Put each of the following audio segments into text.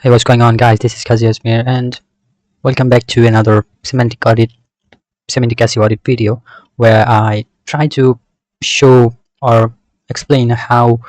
Hey, what's going on, guys? This is Kazi Asmir, and welcome back to another semantic SEO audit video, where I try to show or explain how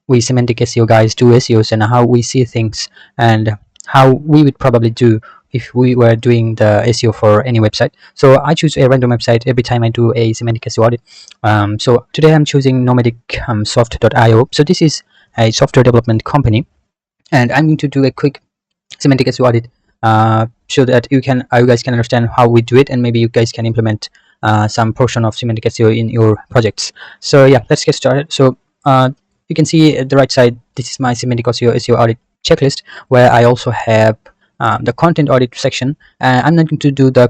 we semantic SEO guys do SEOs and how we see things and how we would probably do if we were doing the SEO for any website. So I choose a random website every time I do a semantic SEO audit. So today I'm choosing nomadicsoft.io. So this is a software development company, and I'm going to do a quick semantic SEO audit so that you guys can understand how we do it, and maybe you guys can implement some portion of semantic SEO in your projects. So yeah, let's get started. So you can see at the right side, this is my semantic SEO audit checklist, where I also have the content audit section. I'm not going to do the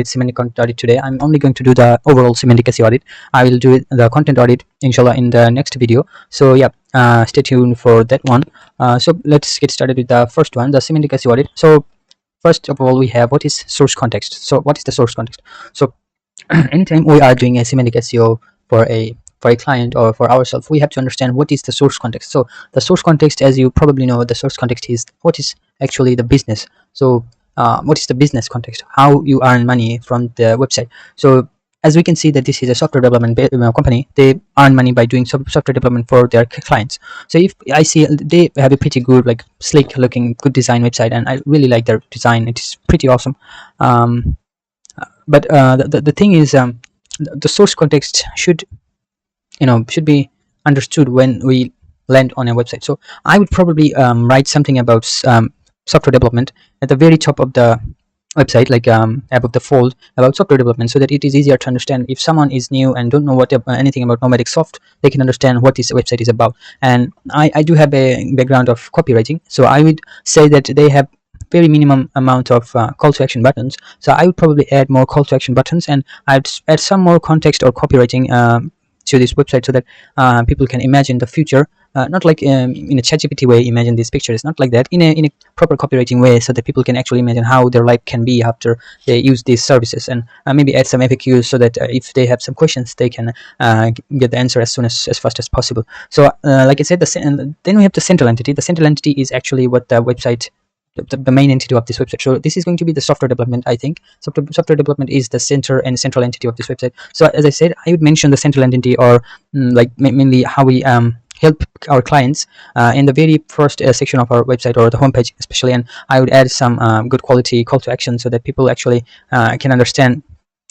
semantic content audit today. I'm only going to do the overall semantic SEO audit. I will do the content audit inshallah in the next video. So yeah, stay tuned for that one. So let's get started with the first one, the semantic SEO audit. So first of all, we have what is source context. So what is the source context? So anytime we are doing a semantic SEO for a client or for ourselves, we have to understand what is the source context. So the source context, as you probably know, the source context is what is actually the business. So what is the business context, how you earn money from the website. So as we can see that this is a software development company, they earn money by doing software development for their clients. So if I see they have a pretty good, like, sleek looking, good design website, and I really like their design, it is pretty awesome. But the thing is, the source context should be understood when we land on a website. So I would probably write something about software development at the very top of the website, like above the fold, about software development, so that it is easier to understand. If someone is new and don't know anything about Nomadic Soft, they can understand what this website is about. And I do have a background of copywriting, so I would say that they have very minimum amount of call to action buttons. So I would probably add more call to action buttons, and I'd add some more context or copywriting to this website, so that people can imagine the future, not like in a ChatGPT way, imagine these pictures. Not like that, in a proper copywriting way, so that people can actually imagine how their life can be after they use these services, and maybe add some FAQs, so that if they have some questions, they can get the answer as fast as possible. So like I said, then we have the central entity. The central entity is actually what the website, the main entity of this website. So this is going to be the software development. I think software development is the center and central entity of this website. So as I said, I would mention the central entity, or like mainly how we help our clients in the very first section of our website, or the homepage especially. And I would add some good quality call to action, so that people actually can understand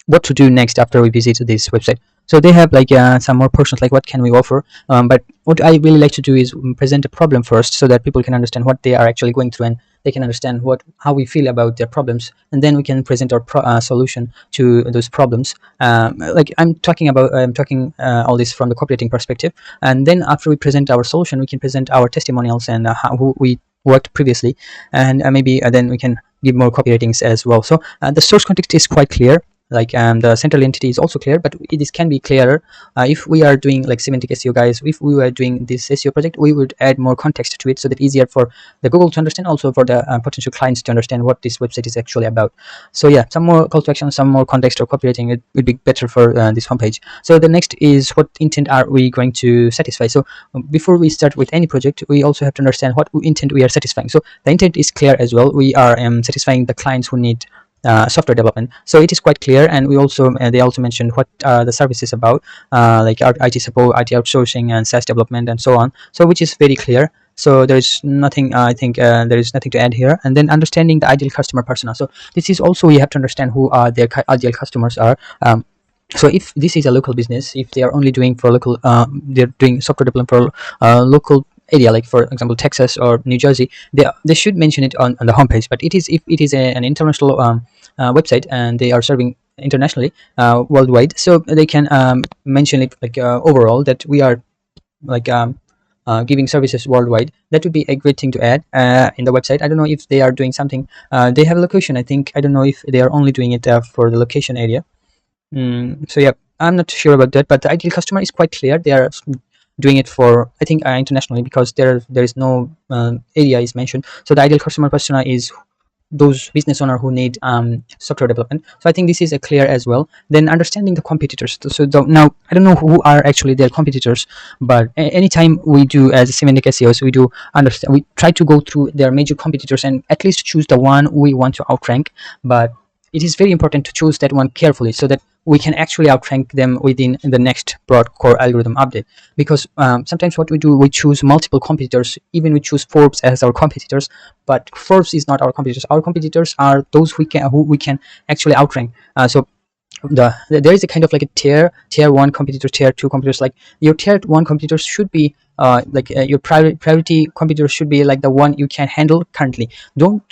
what to do next after we visit this website. So they have like some more portions, like what can we offer, but what I really like to do is present a problem first, so that people can understand what they are actually going through, and they can understand how we feel about their problems, and then we can present our solution to those problems. Like I'm talking all this from the copywriting perspective, and then after we present our solution, we can present our testimonials and who we worked previously, and maybe then we can give more copywritings as well. So the source context is quite clear. Like the central entity is also clear, but this can be clearer if we are doing like semantic SEO guys. If we were doing this SEO project, we would add more context to it, so that easier for the Google to understand, also for the potential clients to understand what this website is actually about. So yeah, some more call to action, some more context or copywriting, it would be better for this homepage. So the next is, what intent are we going to satisfy? So before we start with any project, we also have to understand what intent we are satisfying. So the intent is clear as well. We are satisfying the clients who need software development, so it is quite clear. And we also they also mentioned what the service is about, like IT support, IT outsourcing, and SaaS development, and so on. So which is very clear. So there is nothing, I think there is nothing to add here. And then understanding the ideal customer persona. So this is also, we have to understand who are their ideal customers are. So if this is a local business, if they are only doing for local, they're doing software development for local area, like for example Texas or New Jersey, they should mention it on the homepage. But if it is an international website, and they are serving internationally, worldwide, so they can mention it like overall, that we are like giving services worldwide. That would be a great thing to add in the website. I don't know if they are doing something, they have a location, I think. I don't know if they are only doing it for the location area. So yeah, I'm not sure about that, but the ideal customer is quite clear. They are doing it for, I think, internationally, because there is no area is mentioned. So the ideal customer persona is those business owner who need software development. So I think this is a clear as well. Then understanding the competitors. So now I don't know who are actually their competitors, but anytime we do as a semantic SEOs, we do understand, we try to go through their major competitors and at least choose the one we want to outrank. But it is very important to choose that one carefully so that we can actually outrank them within the next broad core algorithm update. Because sometimes what we do, we choose multiple competitors, even we choose Forbes as our competitors, but Forbes is not our competitors. Our competitors are those who we can actually outrank. So there is a kind of like a tier one competitor, tier two competitors. Like your tier one competitors should be your priority competitor should be like the one you can handle currently. Don't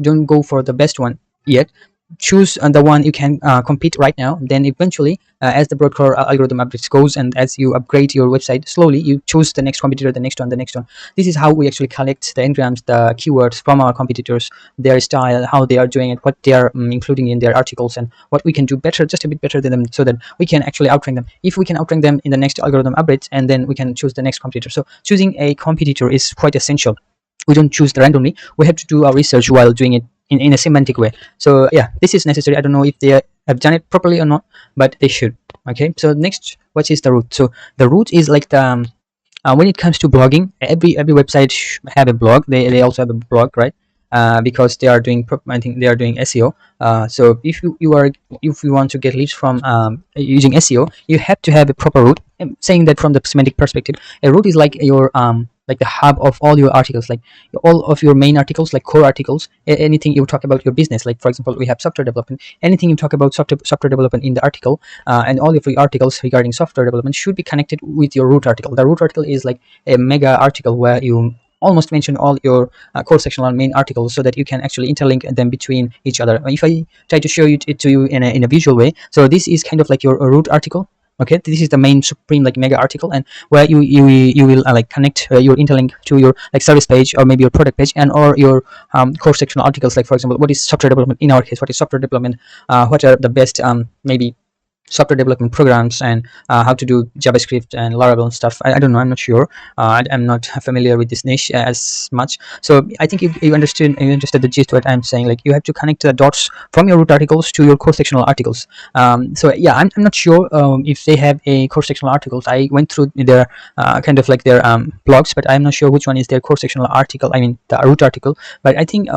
don't go for the best one yet. Choose the one you can compete right now. Then eventually, as the broadcore algorithm updates goes, and as you upgrade your website slowly, you choose the next competitor, the next one, the next one. This is how we actually collect the engrams, the keywords from our competitors, their style, how they are doing it, what they are including in their articles, and what we can do better, just a bit better than them, so that we can actually outrank them. If we can outrank them in the next algorithm updates, and then we can choose the next competitor. So choosing a competitor is quite essential. We don't choose randomly. We have to do our research while doing it in a semantic way. So yeah, this is necessary. I don't know if they have done it properly or not, but they should. Okay, so next, what is the root? So the root is like the when it comes to blogging, every website have a blog. They also have a blog, right? Because they are doing I think they are doing SEO. So if you want to get leads from using SEO, you have to have a proper route. I'm saying that from the semantic perspective, a route is like your like the hub of all your articles, like all of your main articles, like core articles. Anything you talk about your business, like for example, we have software development. Anything you talk about software development in the article, and all of your articles regarding software development should be connected with your root article. The root article is like a mega article where you almost mention all your core sectional main articles, so that you can actually interlink them between each other. If I try to show it to you in a visual way, so this is kind of like your root article. Okay, this is the main supreme like mega article, and where you will like connect your interlink to your like service page, or maybe your product page, and or your core sectional articles. Like for example, what is software development in our case? What is software development? What are the best maybe software development programs, and how to do JavaScript and Laravel and stuff. I don't know. I'm not sure. I'm not familiar with this niche as much. So I think you understood the gist what I'm saying. Like you have to connect the dots from your root articles to your core sectional articles. So yeah, I'm not sure if they have a core sectional articles. I went through their kind of like their blogs, but I'm not sure which one is their core sectional article. I mean the root article. But I think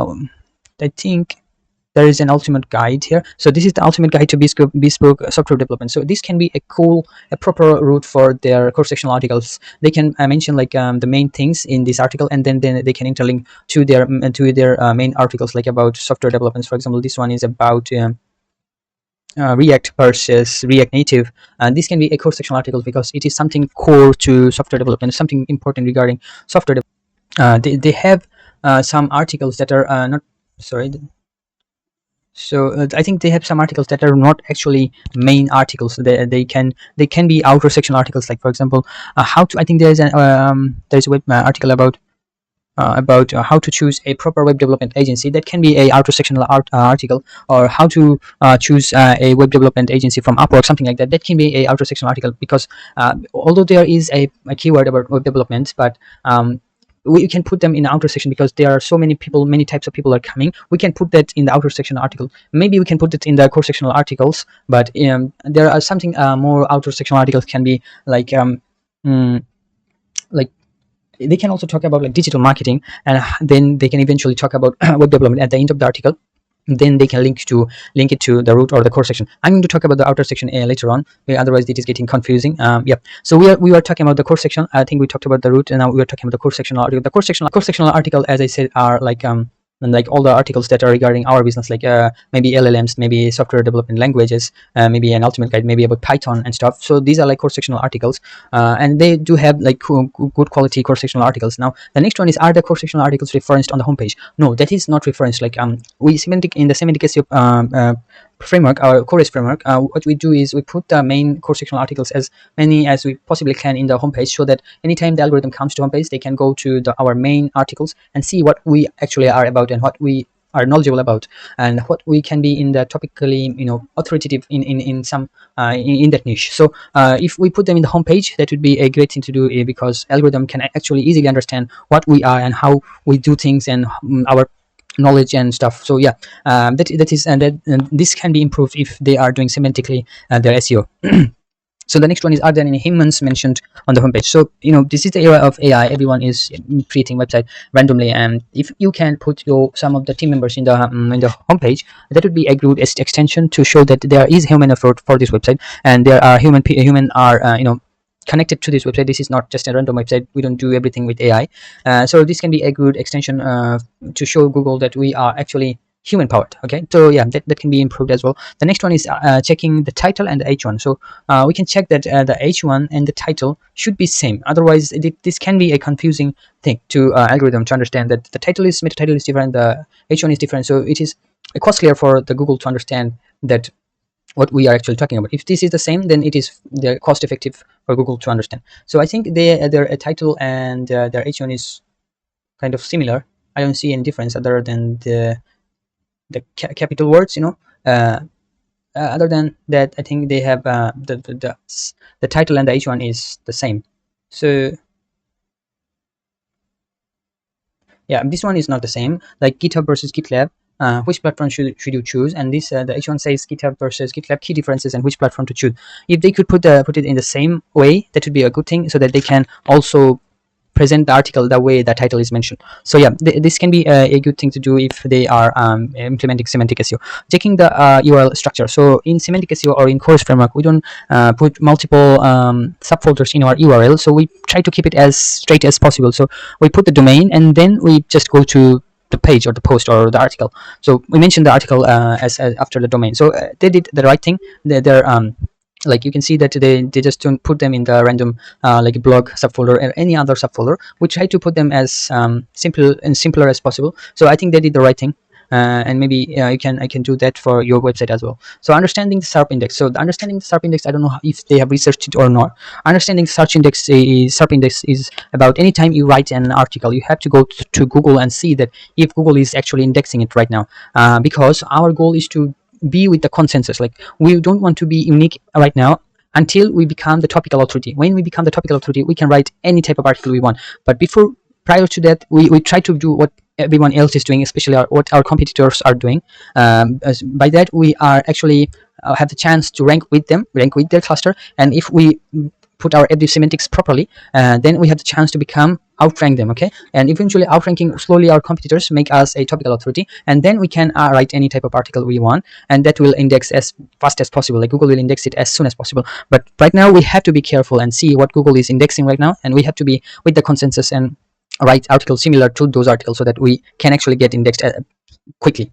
there is an ultimate guide here. So this is the ultimate guide to bespoke software development. So this can be a proper route for their core sectional articles. They can mention like the main things in this article, and then they can interlink to their main articles, like about software developments. For example, this one is about React versus React Native, and this can be a core sectional article because it is something core to software development, something important regarding software development. They have some articles that are not sorry. So I think they have some articles that are not actually main articles. They can be outer section articles. Like for example, how to. I think there's a web article about how to choose a proper web development agency. That can be a outer sectional article, or how to choose a web development agency from Upwork, something like that. That can be a outer sectional article because although there is a keyword about web development, but we can put them in the outer section because there are so many people, many types of people are coming. We can put that in the outer section article. Maybe we can put it in the core sectional articles, but there are something more outer sectional articles can be like like they can also talk about like digital marketing, and then they can eventually talk about web development at the end of the article. Then they can link it to the root or the core section. I'm going to talk about the outer section later on. Otherwise, it is getting confusing. Yep. So we were talking about the core section. I think we talked about the root, and now we are talking about the core sectional article. The core sectional article, as I said, are like and like all the articles that are regarding our business, like maybe LLMs, maybe software development languages, maybe an ultimate guide, maybe about Python and stuff. So these are like core sectional articles, and they do have like good quality core sectional articles. Now the next one is, are the core sectional articles referenced on the homepage? No, that is not referenced. Like we semantic SEO framework, our Koray framework, what we do is we put the main core sectional articles as many as we possibly can in the homepage, so that anytime the algorithm comes to homepage, they can go to our main articles and see what we actually are about and what we are knowledgeable about, and what we can be in the topically authoritative in some in that niche. So if we put them in the homepage, that would be a great thing to do, because algorithm can actually easily understand what we are and how we do things, and our knowledge and stuff. So yeah, that is, and this can be improved if they are doing semantically their SEO. So the next one is, are there any humans mentioned on the homepage? So this is the era of AI. Everyone is creating website randomly, and if you can put some of the team members in the homepage, that would be a good extension to show that there is human effort for this website, and there are human are connected to this website. This is not just a random website. We don't do everything with AI. So this can be a good extension to show Google that we are actually human powered. Okay, so yeah, that can be improved as well. The next one is checking the title and the H1. So we can check that the H1 and the title should be same. Otherwise this can be a confusing thing to algorithm to understand that the meta title is different, the H1 is different. So it is costlier for the Google to understand that what we are actually talking about. If this is the same, then it is cost effective for Google to understand. So I think their title and their H1 is kind of similar. I don't see any difference other than the capital words, other than that, I think they have the title and the H1 is the same. So yeah, this one is not the same, like GitHub versus GitLab. Which platform should you choose? And this the H1 says GitHub versus GitLab, key differences and which platform to choose. If they could put it in the same way, that would be a good thing, so that they can also present the article the way the title is mentioned. So yeah, this can be a good thing to do if they are implementing semantic SEO. Checking the URL structure. So in semantic SEO or in Koray framework, we don't put multiple subfolders in our URL. So we try to keep it as straight as possible. So we put the domain and then we just go to the page or the post or the article. So we mentioned the article as after the domain. So they did the right thing. They're like you can see that they just don't put them in the random like blog subfolder or any other subfolder. We try to put them as simpler as possible. So I think they did the right thing. And maybe I can do that for your website as well. So understanding the SERP index. So understanding the SERP index, I don't know if they have researched it or not. Understanding SERP index is about anytime you write an article, you have to go to Google and see that if Google is actually indexing it right now, because our goal is to be with the consensus. Like, we don't want to be unique right now until we become the topical authority. When we become the topical authority, we can write any type of article we want. But prior to that, we try to do what everyone else is doing, especially what our competitors are doing. By that, we are actually have the chance to rank with their cluster. And if we put our every semantics properly, then we have the chance to outrank them. Okay, and eventually outranking slowly our competitors make us a topical authority, and then we can write any type of article we want, and that will index as fast as possible. Like, Google will index it as soon as possible. But right now we have to be careful and see what Google is indexing right now, and we have to be with the consensus and write articles similar to those articles so that we can actually get indexed quickly.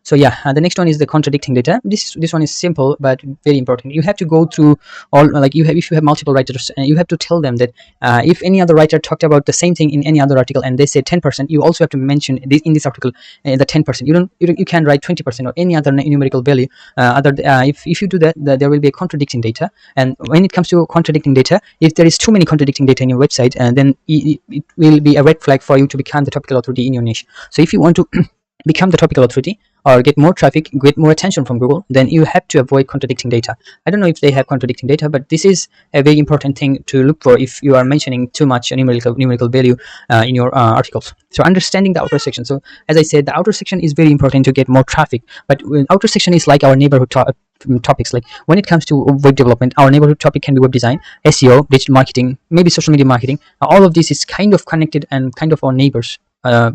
So yeah, the next one is the contradicting data. This one is simple but very important. You have to go through all, like, if you have multiple writers, you have to tell them that if any other writer talked about the same thing in any other article and they say 10%, you also have to mention this in this article the 10%. You can write 20% or any other numerical value. If you do that, there will be a contradicting data. And when it comes to contradicting data, if there is too many contradicting data in your website, then it will be a red flag for you to become the topical authority in your niche. So if you want to become the topical authority or get more traffic, get more attention from Google, then you have to avoid contradicting data. I don't know if they have contradicting data, but this is a very important thing to look for if you are mentioning too much numerical value in your articles. So understanding the outer section. So as I said, the outer section is very important to get more traffic, but outer section is like our neighborhood topics. Like, when it comes to web development, our neighborhood topic can be web design, SEO, digital marketing, maybe social media marketing. All of this is kind of connected and kind of our neighbors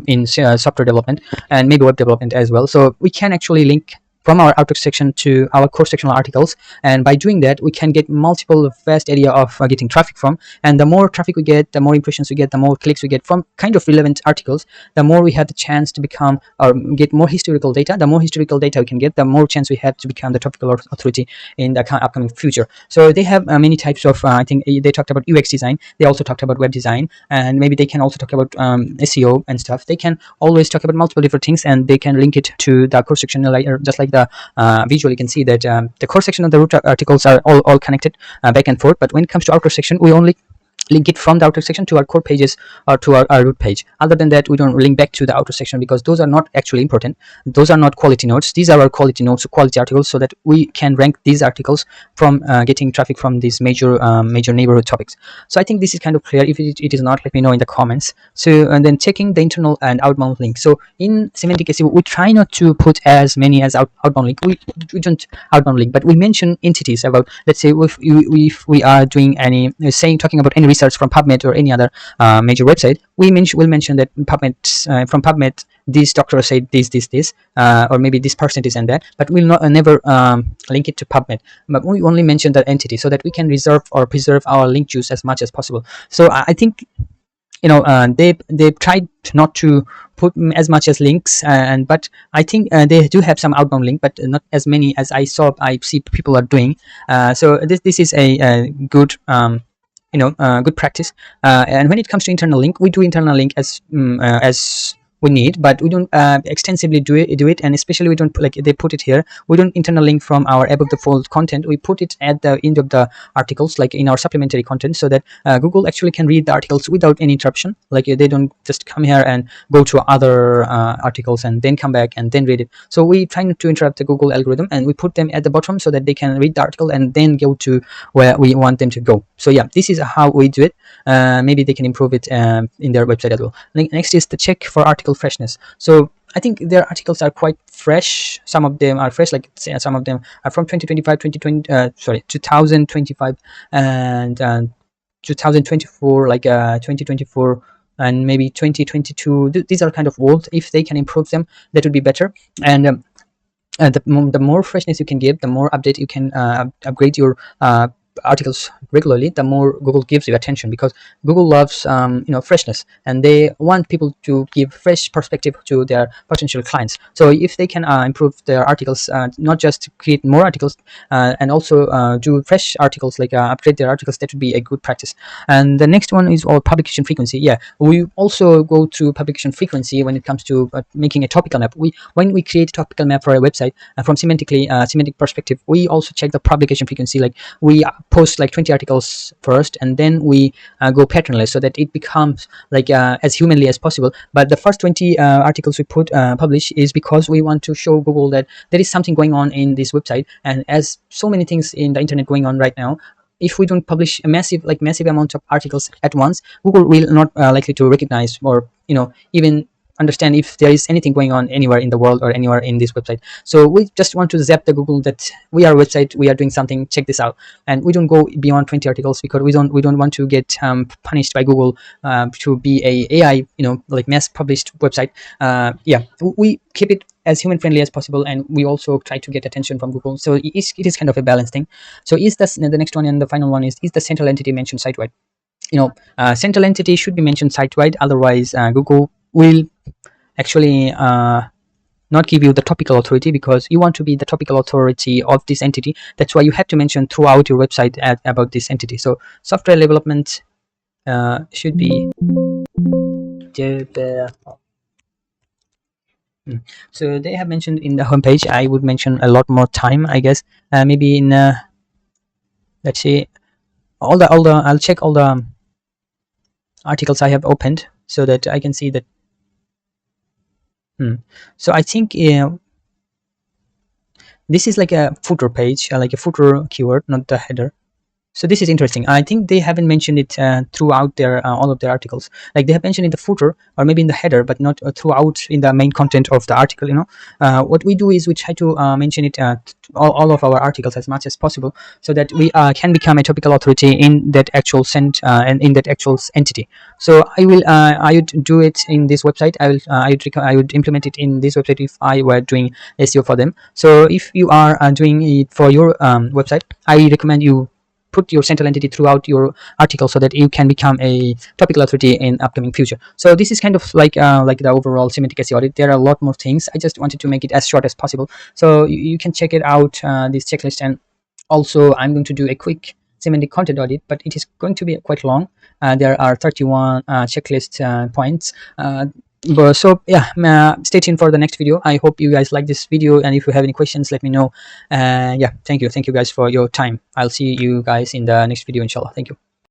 in software development and maybe web development as well. So we can actually link from our outer section to our core sectional articles, and by doing that we can get multiple vast area of getting traffic from. And the more traffic we get, the more impressions we get, the more clicks we get from kind of relevant articles, the more we have the chance to become or get more historical data. The more historical data we can get, the more chance we have to become the topical authority in the upcoming future. So they have many types of I think they talked about UX design, they also talked about web design, and maybe they can also talk about SEO and stuff. They can always talk about multiple different things, and they can link it to the core section, just like the visual. You can see that the core section of the root articles are all connected back and forth. But when it comes to outer section, we only link it from the outer section to our core pages or to our root page. Other than that, we don't link back to the outer section because those are not actually important. Those are not quality notes. These are our quality notes, quality articles, so that we can rank these articles from getting traffic from these major neighborhood topics. So I think this is kind of clear. If it is not, let me know in the comments. So, and then checking the internal and outbound link. So in semantic SEO, we try not to put as many as outbound link. We don't outbound link, but we mention entities about, let's say if we are doing any talking about any research from PubMed or any other major website, we'll mention that PubMed, from PubMed, this doctor said this, or maybe this percentage and that, but we'll never link it to PubMed, but we only mention that entity so that we can reserve or preserve our link juice as much as possible. So I think, you know, they've tried not to put as much as links, but I think they do have some outbound link, but not as many as I see people are doing. So this is a good good practice. And when it comes to internal link, we do internal link as we need, but we don't extensively do it, and especially we don't, like they put it here, we don't internal link from our above the fold content. We put it at the end of the articles, like in our supplementary content, so that Google actually can read the articles without any interruption. Like they don't just come here and go to other articles and then come back and then read it. So we try not to interrupt the Google algorithm, and we put them at the bottom so that they can read the article and then go to where we want them to go. So yeah, this is how we do it. Maybe they can improve it in their website as well. Next is the check for article freshness. So I think their articles are quite fresh. Some of them are fresh, like some of them are from 2025 and 2024, like 2024 and maybe 2022. These are kind of old. If they can improve them, that would be better. And the more freshness you can give, the more update you can upgrade your articles regularly, the more Google gives you attention, because Google loves freshness, and they want people to give fresh perspective to their potential clients. So if they can improve their articles, not just create more articles, and also do fresh articles, like upgrade their articles, that would be a good practice. And the next one is all publication frequency. Yeah, we also go through publication frequency when it comes to making a topical map. When we create a topical map for a website, from semantic perspective, we also check the publication frequency. Like we post like 20 articles first, and then we go patternless, so that it becomes like as humanly as possible. But the first 20 articles we publish is because we want to show Google that there is something going on in this website, and as so many things in the internet going on right now, if we don't publish a massive amount of articles at once, Google will not likely to recognize or even understand if there is anything going on anywhere in the world or anywhere in this website. So we just want to zap the Google that we are a website, we are doing something, check this out. And we don't go beyond 20 articles, because we don't want to get punished by Google to be a AI like mass published website. Yeah, we keep it as human friendly as possible, and we also try to get attention from Google. So it is kind of a balanced thing. So is this the next one, and the final one is the central entity mentioned site-wide? Central entity should be mentioned site-wide, otherwise Google will actually not give you the topical authority, because you want to be the topical authority of this entity. That's why you have to mention throughout your website about this entity. So software development should be so they have mentioned in the homepage. I would mention a lot more time, I guess. Maybe in let's see, I'll check all the articles I have opened so that I can see that. So I think this is like a footer page, like a footer keyword, not the header. So this is interesting. I think they haven't mentioned it throughout their all of their articles. Like they have mentioned in the footer or maybe in the header, but not throughout in the main content of the article. What we do is we try to mention it all of our articles as much as possible, so that we can become a topical authority in that actual and in that actual entity. So I would do it in this website. I would implement it in this website if I were doing SEO for them. So if you are doing it for your website, I recommend you put your central entity throughout your article, so that you can become a topical authority in upcoming future. So this is kind of like the overall semantic SEO audit. There are a lot more things. I just wanted to make it as short as possible, so you can check it out, this checklist. And also I'm going to do a quick semantic content audit, but it is going to be quite long. There are 31 checklist points. So yeah, stay tuned for the next video. I hope you guys like this video, and if you have any questions, let me know. Yeah, thank you guys for your time. I'll see you guys in the next video, inshallah. Thank you.